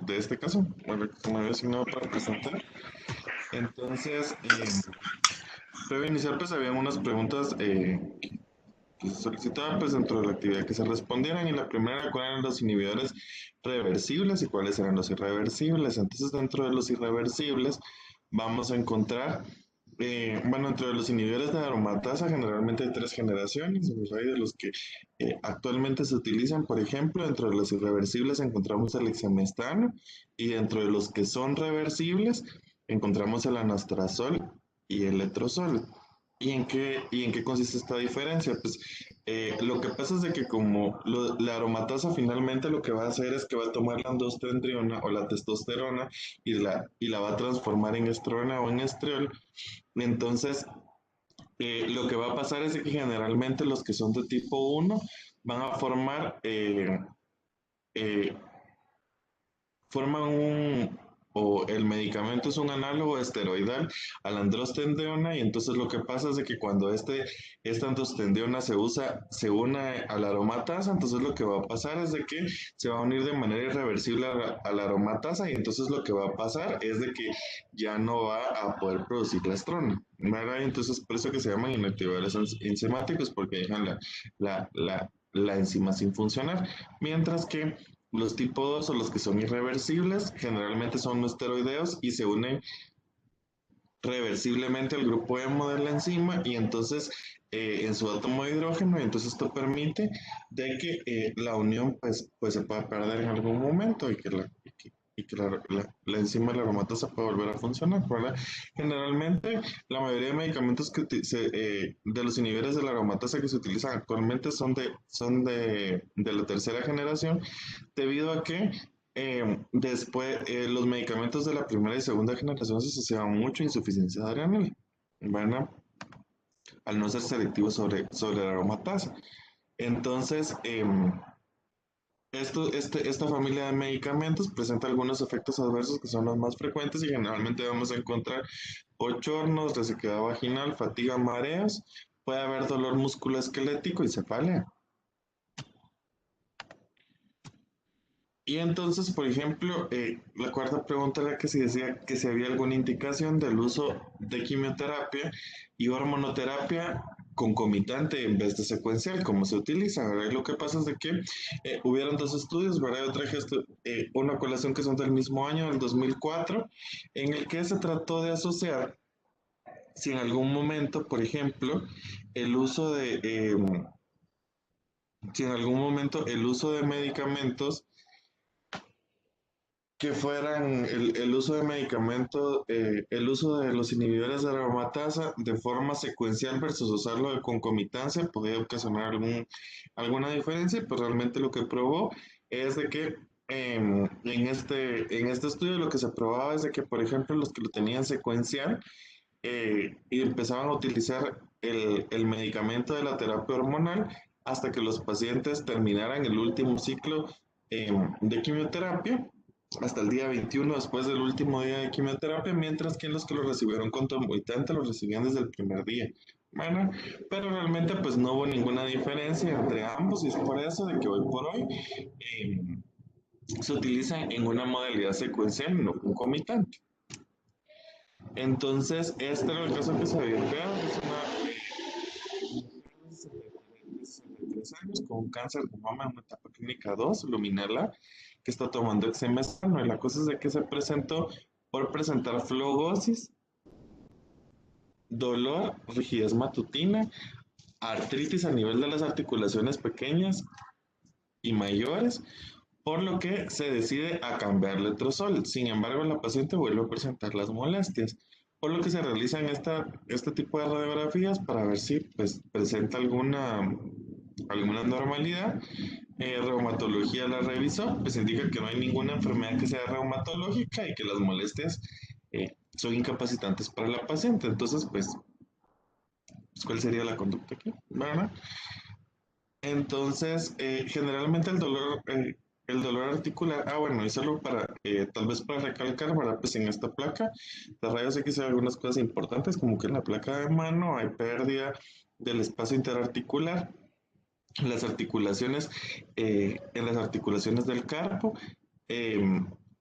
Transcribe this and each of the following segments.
de este caso, bueno, que me había asignado para presentar. Entonces, previo a iniciar, pues habían unas preguntas que se solicitaban pues dentro de la actividad que se respondieran y la primera era cuáles eran los inhibidores reversibles y cuáles eran los irreversibles. Entonces dentro de los irreversibles vamos a encontrar, bueno, entre los inhibidores de aromatasa generalmente hay tres generaciones, pues, hay de los que actualmente se utilizan, por ejemplo, dentro de los irreversibles encontramos el exemestano y dentro de los que son reversibles encontramos el anastrozol y el letrozol. Y en qué consiste esta diferencia? Pues lo que pasa es de que como la aromatasa finalmente lo que va a hacer es que va a tomar la androstenediona o la testosterona y la va a transformar en estrona o en estriol. Entonces, lo que va a pasar es de que generalmente los que son de tipo uno van a eh, forman o el medicamento es un análogo esteroidal a la androstenediona y entonces lo que pasa es de que cuando esta androstenediona se une a la aromatasa, entonces lo que va a pasar es de que se va a unir de manera irreversible a la aromatasa y entonces lo que va a pasar es de que ya no va a poder producir la estrona, ¿verdad? Entonces por eso que se llaman inactivadores enzimáticos porque dejan la enzima sin funcionar, mientras que los tipo 2 o los que son irreversibles generalmente son no esteroideos y se unen reversiblemente al grupo hemo de la enzima y entonces en su átomo de hidrógeno y entonces esto permite de que la unión pues se pueda perder en algún momento y que la enzima de la aromatasa pueda volver a funcionar, ¿verdad? Generalmente la mayoría de medicamentos de los inhibidores de la aromatasa que se utilizan actualmente de la tercera generación debido a que después los medicamentos de la primera y segunda generación se asociaban mucho a insuficiencia renal, ¿verdad? Al no ser selectivos sobre la aromatasa. Entonces, esta familia de medicamentos presenta algunos efectos adversos que son los más frecuentes y generalmente vamos a encontrar bochornos, resequedad vaginal, fatiga, mareos, puede haber dolor musculoesquelético y cefalea. Y entonces, por ejemplo, la cuarta pregunta era que si decía que si había alguna indicación del uso de quimioterapia y hormonoterapia concomitante en vez de secuencial, como se utiliza, ¿verdad? Y lo que pasa es de que hubieron dos estudios, ¿verdad? Yo traje una colación que son del mismo año, del 2004, en el que se trató de asociar si en algún momento, por ejemplo, el uso si en algún momento el uso de medicamentos que fueran el uso de medicamentos, el uso de los inhibidores de aromatasa de forma secuencial versus usarlo de concomitancia podría ocasionar alguna diferencia, pero realmente lo que probó es de que en este estudio lo que se probaba es de que, por ejemplo, los que lo tenían secuencial y empezaban a utilizar el medicamento de la terapia hormonal hasta que los pacientes terminaran el último ciclo de quimioterapia hasta el día 21 después del último día de quimioterapia, mientras que los que lo recibieron concomitante lo recibían desde el primer día. Bueno, pero realmente pues no hubo ninguna diferencia entre ambos y es por eso de que hoy por hoy se utiliza en una modalidad secuencial, no concomitante. Entonces, este era el caso que se había creado, es una de 63 años con un cáncer de mama en una etapa clínica 2, luminala, que está tomando exemestano. Y la cosa es de que se presentó por presentar flogosis, dolor, rigidez matutina, artritis a nivel de las articulaciones pequeñas y mayores, por lo que se decide a cambiar letrozol. Sin embargo, la paciente vuelve a presentar las molestias, por lo que se realizan este tipo de radiografías para ver si pues, presenta alguna normalidad. Reumatología la revisó, pues indica que no hay ninguna enfermedad que sea reumatológica y que las molestias son incapacitantes para la paciente. Entonces, pues ¿cuál sería la conducta aquí? ¿Verdad? Entonces, generalmente el dolor articular, bueno, y solo para, tal vez para recalcar, ¿verdad? Pues en esta placa de rayos X hay algunas cosas importantes, como que en la placa de mano hay pérdida del espacio interarticular, las articulaciones, en las articulaciones del carpo,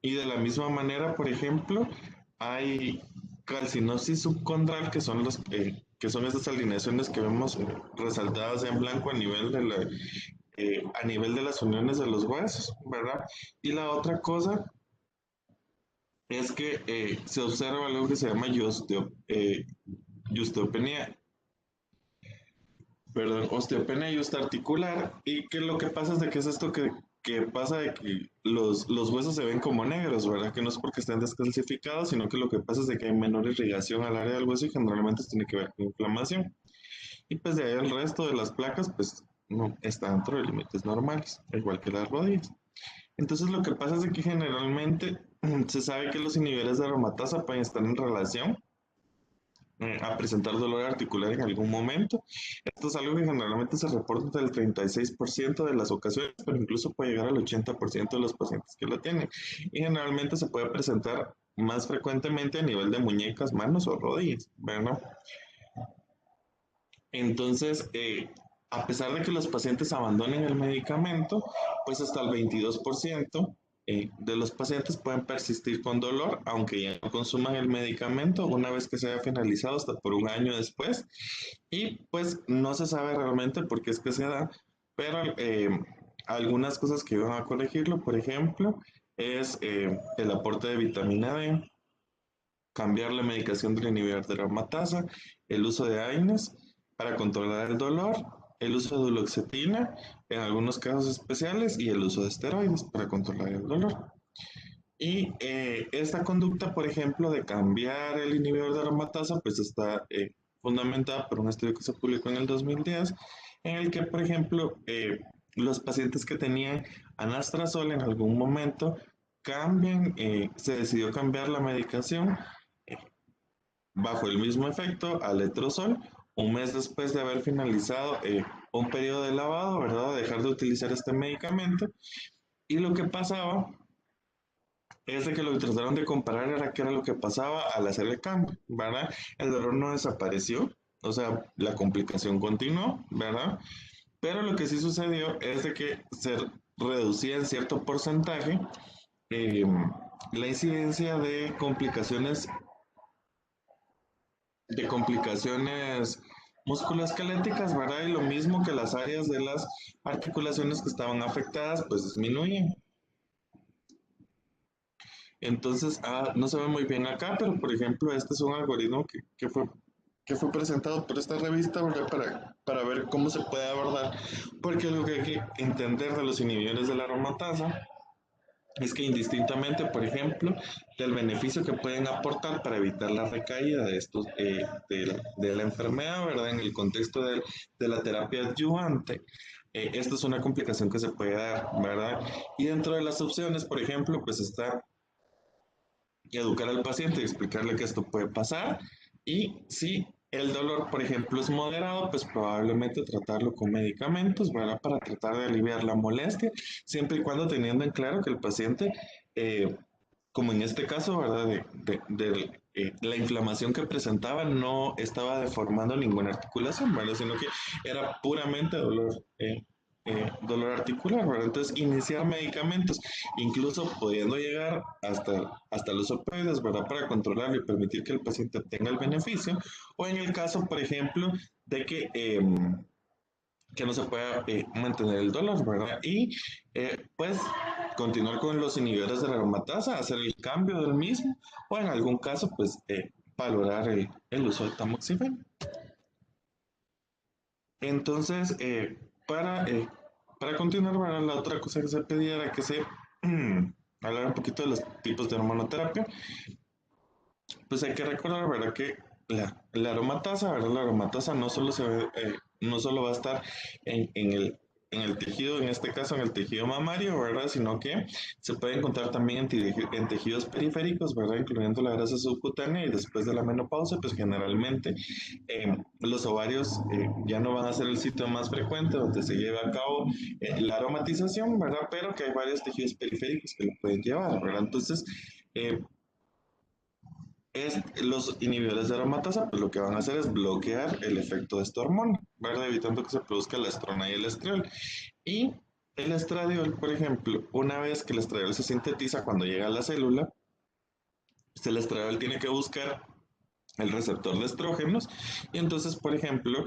Y de la misma manera, por ejemplo, hay calcinosis subcondral, que son estas alineaciones que vemos resaltadas en blanco a nivel de las uniones de los huesos, ¿verdad? Y la otra cosa es que se observa algo que se llama osteopenia, perdón, osteopenia articular, y que lo que pasa es de que es esto que pasa de que los huesos se ven como negros, ¿verdad? Que no es porque estén descalcificados, sino que lo que pasa es de que hay menor irrigación al área del hueso y generalmente esto tiene que ver con inflamación. Y pues de ahí el resto de las placas, pues no está dentro de límites normales, igual que las rodillas. Entonces lo que pasa es de que generalmente se sabe que los inhibidores de aromatasa pueden estar en relación a presentar dolor articular en algún momento. Esto es algo que generalmente se reporta entre el 36% de las ocasiones, pero incluso puede llegar al 80% de los pacientes que lo tienen. Y generalmente se puede presentar más frecuentemente a nivel de muñecas, manos o rodillas, ¿verdad? Entonces, a pesar de que los pacientes abandonen el medicamento, pues hasta el 22% de los pacientes pueden persistir con dolor, aunque ya no consuman el medicamento una vez que se haya finalizado, hasta por un año después. Y pues no se sabe realmente por qué es que se da, pero algunas cosas que van a corregirlo, por ejemplo, es el aporte de vitamina D, cambiar la medicación del inhibidor de aromatasa, el uso de AINES para controlar el dolor, el uso de duloxetina en algunos casos especiales y el uso de esteroides para controlar el dolor. Y esta conducta, por ejemplo, de cambiar el inhibidor de aromatasa, pues está fundamentada por un estudio que se publicó en el 2010, en el que, por ejemplo, los pacientes que tenían anastrozol en algún momento se decidió cambiar la medicación bajo el mismo efecto a letrozol, un mes después de haber finalizado un periodo de lavado, ¿verdad? Dejar de utilizar este medicamento. Y lo que pasaba es de que lo que trataron de comparar era qué era lo que pasaba al hacer el cambio, ¿verdad? El dolor no desapareció, o sea, la complicación continuó, ¿verdad? Pero lo que sí sucedió es de que se reducía en cierto porcentaje eh, la incidencia de complicaciones musculoesqueléticas, ¿verdad? Y lo mismo que las áreas de las articulaciones que estaban afectadas, pues disminuyen. Entonces, no se ve muy bien acá, pero por ejemplo, este es un algoritmo que fue presentado por esta revista, ¿verdad? Para ver cómo se puede abordar, porque lo que hay que entender de los inhibidores de la aromatasa es que indistintamente, por ejemplo, del beneficio que pueden aportar para evitar la recaída de la enfermedad, ¿verdad? En el contexto de la terapia adyuvante, esto es una complicación que se puede dar, ¿verdad? Y dentro de las opciones, por ejemplo, pues está educar al paciente y explicarle que esto puede pasar. Y si el dolor, por ejemplo, es moderado, pues probablemente tratarlo con medicamentos, ¿verdad? Para tratar de aliviar la molestia, siempre y cuando teniendo en claro que el paciente, eh, como en este caso, ¿verdad? La inflamación que presentaba no estaba deformando ninguna articulación, ¿verdad? Sino que era puramente dolor articular, ¿verdad? Entonces, iniciar medicamentos, incluso pudiendo llegar hasta los opioides, ¿verdad? Para controlarlo y permitir que el paciente tenga el beneficio, o en el caso, por ejemplo, de que no se pueda mantener el dolor, ¿verdad? Y pues continuar con los inhibidores de la aromatasa, hacer el cambio del mismo, o en algún caso, pues valorar el uso del tamoxifeno. Entonces, para continuar, ¿verdad? La otra cosa que se pedía era que se hablara un poquito de los tipos de hormonoterapia. Pues hay que recordar, ¿verdad? Que la aromatasa, ¿verdad? La aromatasa no solo va a estar en el tejido, en este caso en el tejido mamario, ¿verdad? Sino que se puede encontrar también en tejidos periféricos, ¿verdad? Incluyendo la grasa subcutánea y después de la menopausia, pues generalmente los ovarios ya no van a ser el sitio más frecuente donde se lleva a cabo la aromatización, ¿verdad? Pero que hay varios tejidos periféricos que lo pueden llevar, ¿verdad? Entonces, eh, los inhibidores de aromatasa, pues lo que van a hacer es bloquear el efecto de esta hormona, ¿verdad? Evitando que se produzca la estrona y el estriol. Y El estradiol, por ejemplo, una vez que el estradiol se sintetiza cuando llega a la célula, pues el estradiol tiene que buscar el receptor de estrógenos y entonces, por ejemplo,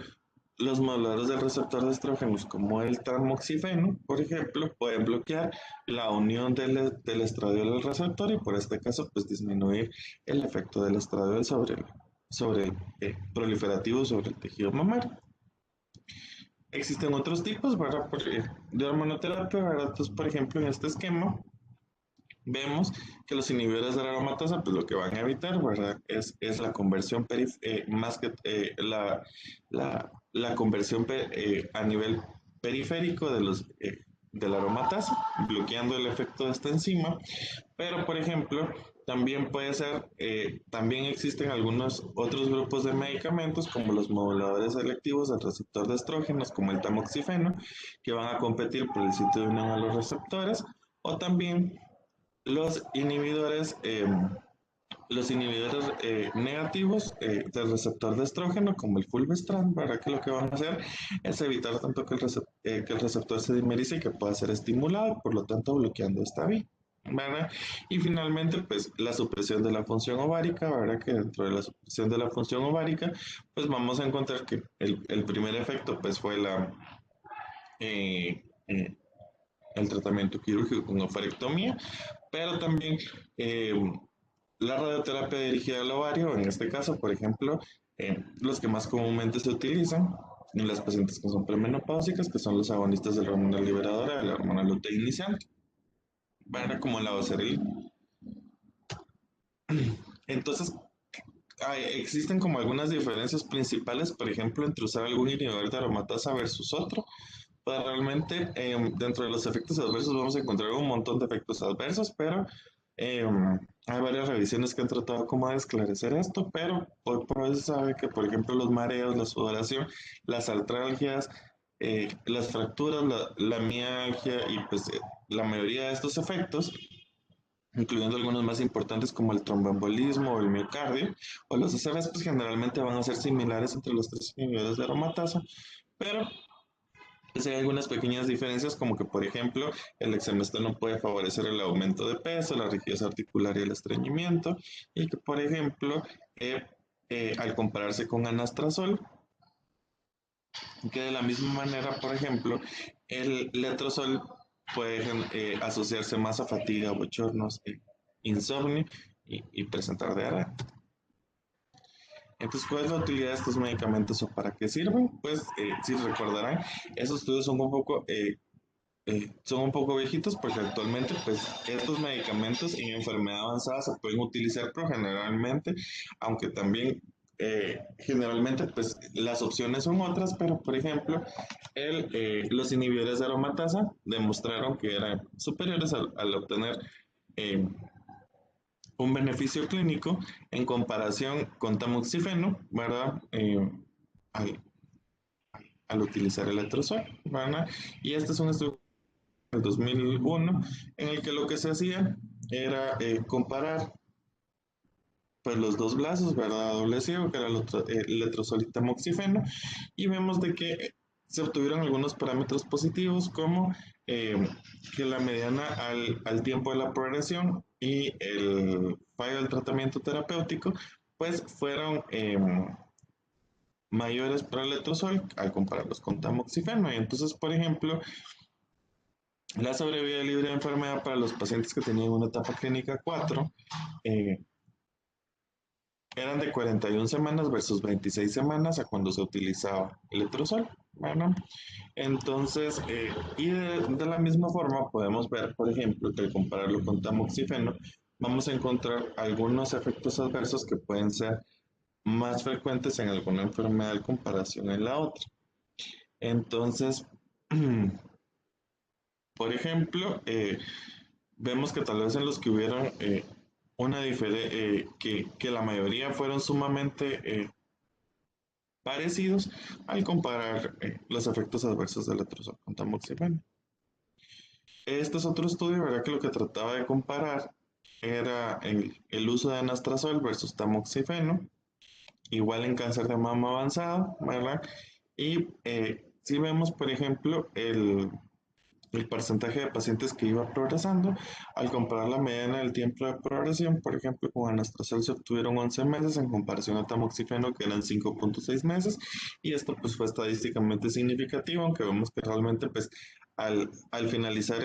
los moduladores del receptor de estrógenos, como el tamoxifeno, por ejemplo, pueden bloquear la unión del estradiol al receptor y por este caso, pues disminuir el efecto del estradiol sobre el proliferativo sobre el tejido mamario. Existen otros tipos, ¿verdad? De hormonoterapia, ¿verdad? Entonces, por ejemplo, en este esquema, vemos que los inhibidores de la aromatasa, pues lo que van a evitar, ¿verdad? Es la conversión, más que la conversión a nivel periférico de la aromatasa, bloqueando el efecto de esta enzima. Pero, por ejemplo, también puede ser, también existen algunos otros grupos de medicamentos, como los moduladores selectivos del receptor de estrógenos, como el tamoxifeno, que van a competir por el sitio de unión a los receptores, o también los inhibidores, negativos del receptor de estrógeno, como el fulvestrant, para que lo que van a hacer es evitar tanto que el receptor se dimerice y que pueda ser estimulado, por lo tanto bloqueando esta vía. ¿Verdad? Y finalmente, pues la supresión de la función ovárica, ¿verdad? Que dentro de la supresión de la función ovárica, pues vamos a encontrar que el primer efecto, pues fue eh, eh, el tratamiento quirúrgico con ovarectomía, pero también eh, la radioterapia dirigida al ovario, en este caso, por ejemplo, los que más comúnmente se utilizan en las pacientes que son premenopáusicas, que son los agonistas de la hormona liberadora, de la hormona lutea iniciante, ¿verdad? Como la oseril. Entonces, existen como algunas diferencias principales, por ejemplo, entre usar algún inhibidor de aromatasa versus otro. Pues realmente dentro de los efectos adversos vamos a encontrar un montón de efectos adversos, pero eh, hay varias revisiones que han tratado como de esclarecer esto, pero hoy por hoy se sabe que, por ejemplo, los mareos, la sudoración, las artralgias, las fracturas, la mialgia y pues la mayoría de estos efectos, incluyendo algunos más importantes como el tromboembolismo o el miocardio, o los ACVs, pues generalmente van a ser similares entre los tres inhibidores de aromatasa, pero pues hay algunas pequeñas diferencias, como que, por ejemplo, el exemestano puede favorecer el aumento de peso, la rigidez articular y el estreñimiento, y que, por ejemplo, al compararse con anastrozol, que de la misma manera, por ejemplo, el letrozol puede asociarse más a fatiga, bochornos, insomnio y presentar diarrea. Entonces, ¿cuál es la utilidad de estos medicamentos o para qué sirven? Pues, si recordarán, esos estudios son un poco viejitos porque actualmente pues estos medicamentos en enfermedad avanzada se pueden utilizar, pero generalmente, aunque también generalmente pues las opciones son otras, pero por ejemplo los inhibidores de aromatasa demostraron que eran superiores al obtener eh, un beneficio clínico en comparación con tamoxifeno, ¿verdad? Al, al utilizar el letrozol, ¿verdad? Y este es un estudio del 2001, en el que lo que se hacía era comparar pues los dos brazos, ¿verdad? Doble ciego, que era el letrozol y tamoxifeno, y vemos de que se obtuvieron algunos parámetros positivos como eh, que la mediana al tiempo de la progresión y el fallo del tratamiento terapéutico pues fueron mayores para el letrozol al compararlos con tamoxifeno. Y entonces, por ejemplo, la sobrevida libre de enfermedad para los pacientes que tenían una etapa clínica 4 eh, eran de 41 semanas versus 26 semanas a cuando se utilizaba el letrozol. Bueno, entonces, de la misma forma podemos ver, por ejemplo, que al compararlo con tamoxifeno, vamos a encontrar algunos efectos adversos que pueden ser más frecuentes en alguna enfermedad en comparación en la otra. Entonces, por ejemplo, vemos que tal vez en los que hubieron una diferencia, que la mayoría fueron sumamente parecidos al comparar los efectos adversos del letrozol con tamoxifeno. Este es otro estudio, ¿verdad? Que lo que trataba de comparar era el uso de anastrozol versus tamoxifeno, igual en cáncer de mama avanzado, ¿verdad? Y si vemos, por ejemplo, el porcentaje de pacientes que iba progresando. Al comparar la mediana del tiempo de progresión, por ejemplo, con anastrozol se obtuvieron 11 meses en comparación a tamoxifeno que eran 5.6 meses, y esto pues fue estadísticamente significativo, aunque vemos que realmente pues al finalizar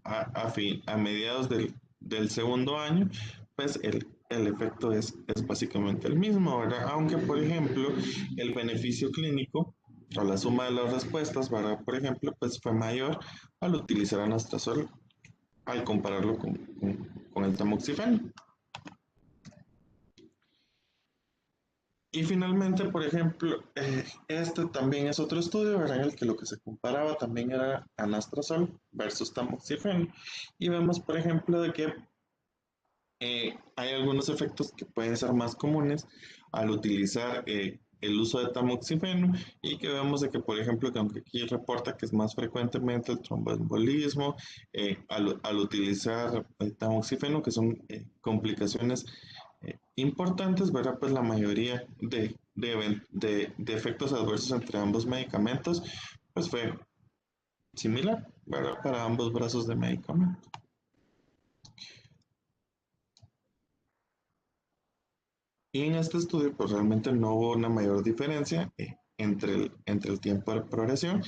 a mediados del segundo año, pues el efecto es básicamente el mismo, ¿verdad? Aunque, por ejemplo, el beneficio clínico o la suma de las respuestas, ¿verdad? Por ejemplo, pues fue mayor al utilizar anastrozol al compararlo con el tamoxifeno. Y finalmente, por ejemplo, este también es otro estudio, ¿verdad? En el que lo que se comparaba también era anastrozol versus tamoxifeno. Y vemos, por ejemplo, de que hay algunos efectos que pueden ser más comunes al utilizar el uso de tamoxifeno, y que vemos de que, por ejemplo, que aunque aquí reporta que es más frecuentemente el tromboembolismo al utilizar el tamoxifeno, que son complicaciones importantes, ¿verdad? Pues la mayoría de efectos adversos entre ambos medicamentos, pues fue similar, ¿verdad? Para ambos brazos de medicamento. Y en este estudio, pues realmente no hubo una mayor diferencia entre el tiempo de progresión,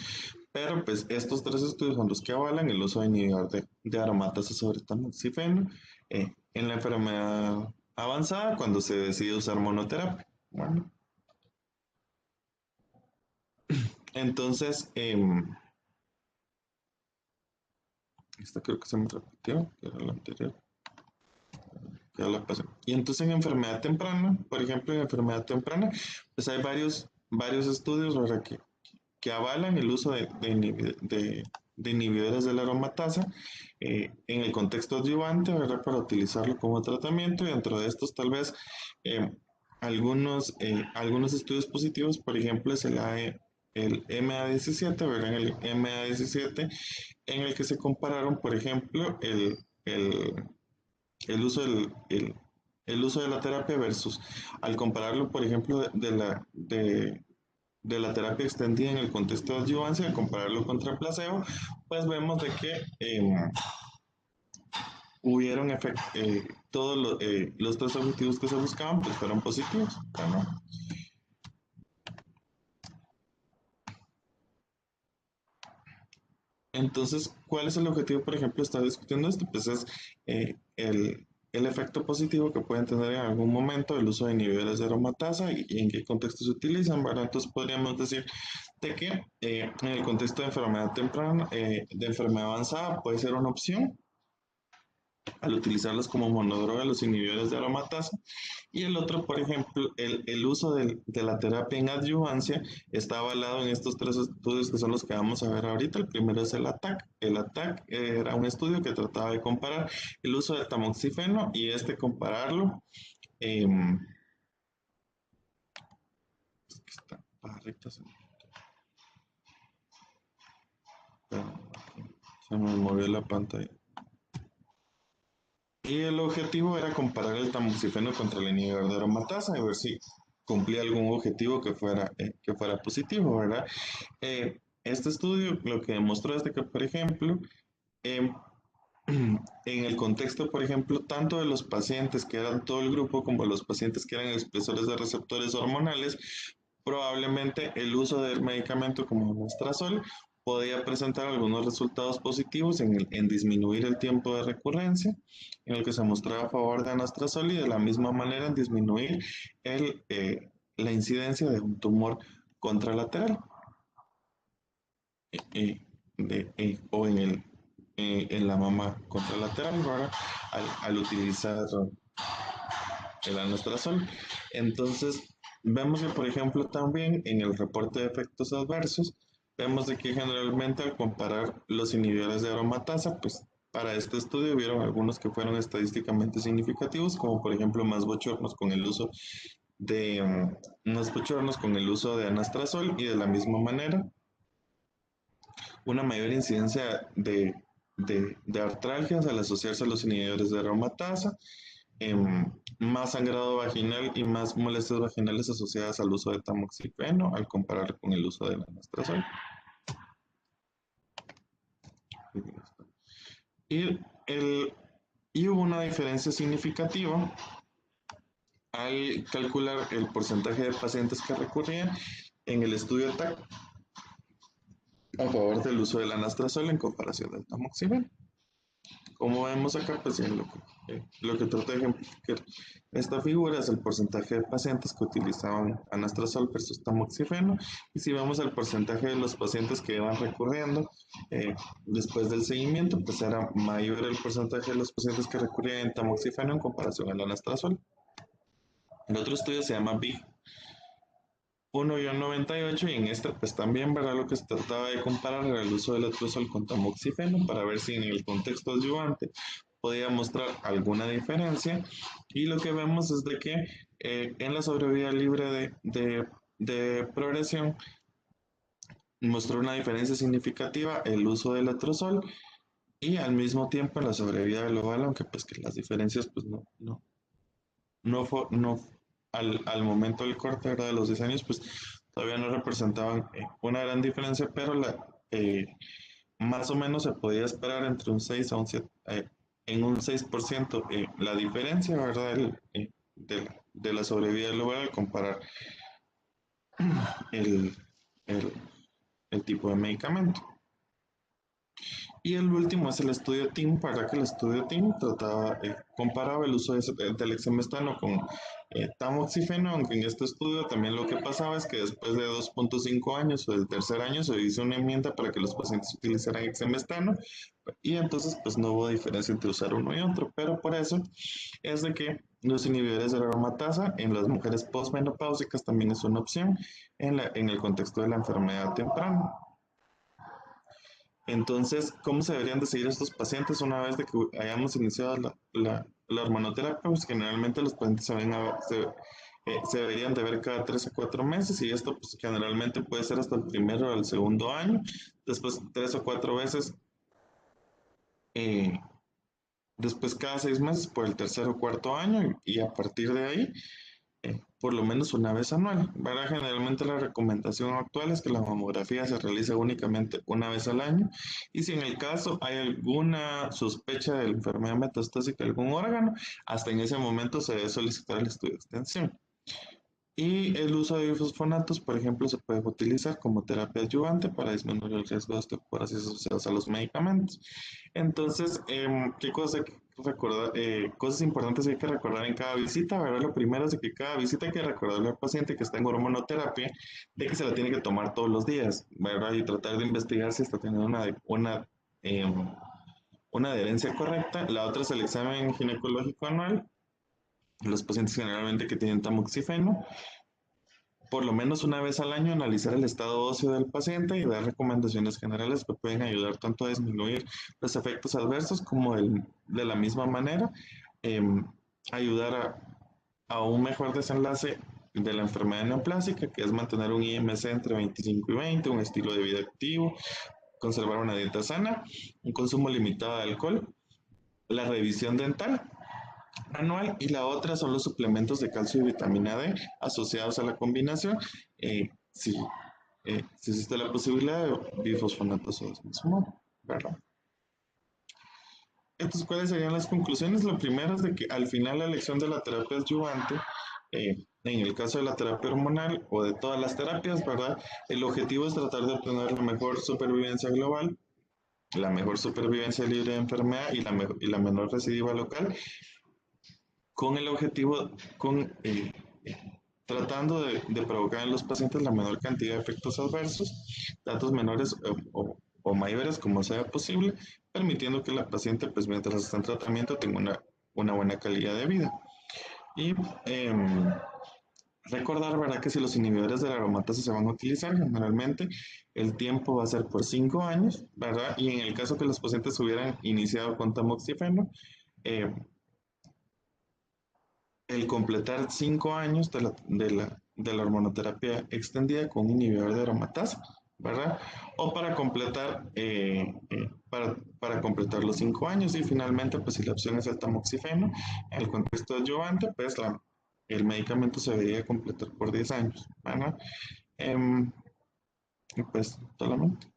pero pues estos tres estudios son los que avalan el uso de inhibidor de aromatasa sobre tamoxifeno en la enfermedad avanzada cuando se decide usar monoterapia. Bueno, entonces, esta creo que se me repitió, que era la anterior. Ya la pasé. Y entonces en enfermedad temprana, por ejemplo, en enfermedad temprana, pues hay varios estudios, ¿verdad? Que avalan el uso de inhibidores de la aromatasa en el contexto adyuvante, ¿verdad? Para utilizarlo como tratamiento, y dentro de estos tal vez eh, algunos estudios positivos, por ejemplo, es el MA17, ¿verdad? El MA17 en el que se compararon, por ejemplo, el uso el uso de la terapia versus al compararlo, por ejemplo, de la terapia extendida en el contexto de adyuvancia, al compararlo contra el placebo, pues vemos de que hubieron todos los tres objetivos que se buscaban, pues fueron positivos, ¿no? Entonces, ¿cuál es el objetivo, por ejemplo, de estar discutiendo esto? Pues es el efecto positivo que pueden tener en algún momento el uso de inhibidores de aromatasa y en qué contexto se utilizan, ¿verdad? Entonces podríamos decir de que en el contexto de enfermedad temprana, de enfermedad avanzada, puede ser una opción al utilizarlos como monodroga, los inhibidores de aromatasa. Y el otro, por ejemplo, el uso de la terapia en adyuvancia está avalado en estos tres estudios que son los que vamos a ver ahorita. El primero es el ATTAC. El ATTAC era un estudio que trataba de comparar el uso de tamoxifeno y compararlo. Eh, está, se me movió la pantalla. Y el objetivo era comparar el tamoxifeno contra el inhibidor de aromatasa y ver si cumplía algún objetivo que fuera positivo, ¿verdad? Este estudio lo que demostró es de que, por ejemplo, eh, en el contexto, por ejemplo, tanto de los pacientes que eran todo el grupo como los pacientes que eran expresores de receptores hormonales, probablemente el uso del medicamento como anastrozol podía presentar algunos resultados positivos en disminuir el tiempo de recurrencia, en el que se mostraba a favor de anastrozol, y de la misma manera en disminuir la incidencia de un tumor contralateral o en la mama contralateral, ¿verdad? Al utilizar el anastrozol. Entonces, vemos que, por ejemplo, también en el reporte de efectos adversos, vemos de que generalmente al comparar los inhibidores de aromatasa, pues para este estudio vieron algunos que fueron estadísticamente significativos, como por ejemplo más bochornos con el uso más bochornos con el uso de anastrozol, y de la misma manera una mayor incidencia de artralgias al asociarse a los inhibidores de aromatasa, más sangrado vaginal y más molestias vaginales asociadas al uso de tamoxifeno al comparar con el uso del anastrozol. Y, el, y hubo una diferencia significativa al calcular el porcentaje de pacientes que recurrían en el estudio TAC a favor del uso del anastrozol en comparación del tamoxifeno. Como vemos acá, pues lo que trata de ejemplificar esta figura es el porcentaje de pacientes que utilizaban anastrozol versus tamoxifeno. Y si vemos el porcentaje de los pacientes que iban recurriendo después del seguimiento, pues era mayor el porcentaje de los pacientes que recurrían en tamoxifeno en comparación al anastrozol. El otro estudio se llama BIG 1-98 y en este pues también, ¿verdad? Lo que se trataba de comparar era el uso del letrozol con tamoxifeno para ver si en el contexto adyuvante podía mostrar alguna diferencia y lo que vemos es de que en la sobrevida libre de progresión mostró una diferencia significativa el uso del letrozol y al mismo tiempo en la sobrevida global, aunque pues que las diferencias pues no al momento del corte, ¿verdad? De los 10 años, pues todavía no representaban una gran diferencia, pero más o menos se podía esperar entre un 6 a un 7, en un 6% la diferencia, ¿verdad? De la sobrevida global al comparar el, el, el tipo de medicamento. Y el último es el estudio TEAM, para que el estudio TEAM comparaba el uso del exemestano con tamoxifeno, aunque en este estudio también lo que pasaba es que después de 2.5 años o del tercer año se hizo una enmienda para que los pacientes utilizaran exemestano y entonces pues no hubo diferencia entre usar uno y otro, pero por eso es de que los inhibidores de la aromatasa en las mujeres postmenopáusicas también es una opción en el contexto de la enfermedad temprana. Entonces, ¿cómo se deberían de seguir estos pacientes una vez de que hayamos iniciado la hormonoterapia? Pues generalmente los pacientes se deberían de ver cada 3 a 4 meses y esto pues generalmente puede ser hasta el primero o el segundo año, después 3 o 4 veces, eh, después cada 6 meses por el tercer o cuarto año y a partir de ahí por lo menos una vez anual. ¿Verdad? Generalmente la recomendación actual es que la mamografía se realice únicamente una vez al año y si en el caso hay alguna sospecha de la enfermedad metastásica de algún órgano, hasta en ese momento se debe solicitar el estudio de extensión. Y el uso de bifosfonatos, por ejemplo, se puede utilizar como terapia adyuvante para disminuir el riesgo de osteoporosis asociados a los medicamentos. Entonces, ¿qué cosa hay que recordar? Cosas importantes que hay que recordar en cada visita, ¿verdad? Lo primero es de que cada visita hay que recordarle al paciente que está en hormonoterapia de que se la tiene que tomar todos los días, ¿verdad? Y tratar de investigar si está teniendo una adherencia correcta. La otra es el examen ginecológico anual. Los pacientes generalmente que tienen tamoxifeno por lo menos una vez al año analizar el estado óseo del paciente y dar recomendaciones generales que pueden ayudar tanto a disminuir los efectos adversos como de la misma manera eh, ayudar a un mejor desenlace de la enfermedad neoplásica, que es mantener un IMC entre 25 y 20, un estilo de vida activo, conservar una dieta sana, un consumo limitado de alcohol, la revisión dental anual y la otra son los suplementos de calcio y vitamina D asociados a la combinación. Si existe la posibilidad de bifosfonato mismo, ¿verdad? Entonces, ¿cuáles serían las conclusiones? Lo primero es de que al final la elección de la terapia adyuvante, en el caso de la terapia hormonal o de todas las terapias, ¿verdad? El objetivo es tratar de obtener la mejor supervivencia global, la mejor supervivencia libre de enfermedad y la menor recidiva local con el objetivo, tratando de provocar en los pacientes la menor cantidad de efectos adversos, datos menores o mayores como sea posible, permitiendo que la paciente, pues mientras está en tratamiento, tenga una buena calidad de vida. Y eh, recordar, ¿verdad? Que si los inhibidores de la aromatasa se van a utilizar, generalmente el tiempo va a ser por 5 años, ¿verdad? Y en el caso que los pacientes hubieran iniciado con tamoxifeno, eh, el completar 5 años de la hormonoterapia extendida con un inhibidor de aromatasa, ¿verdad? O para completar los 5 años y finalmente, pues si la opción es el tamoxifeno, en el contexto adyuvante, pues el medicamento se debería completar por 10 años, ¿verdad? Y pues solamente.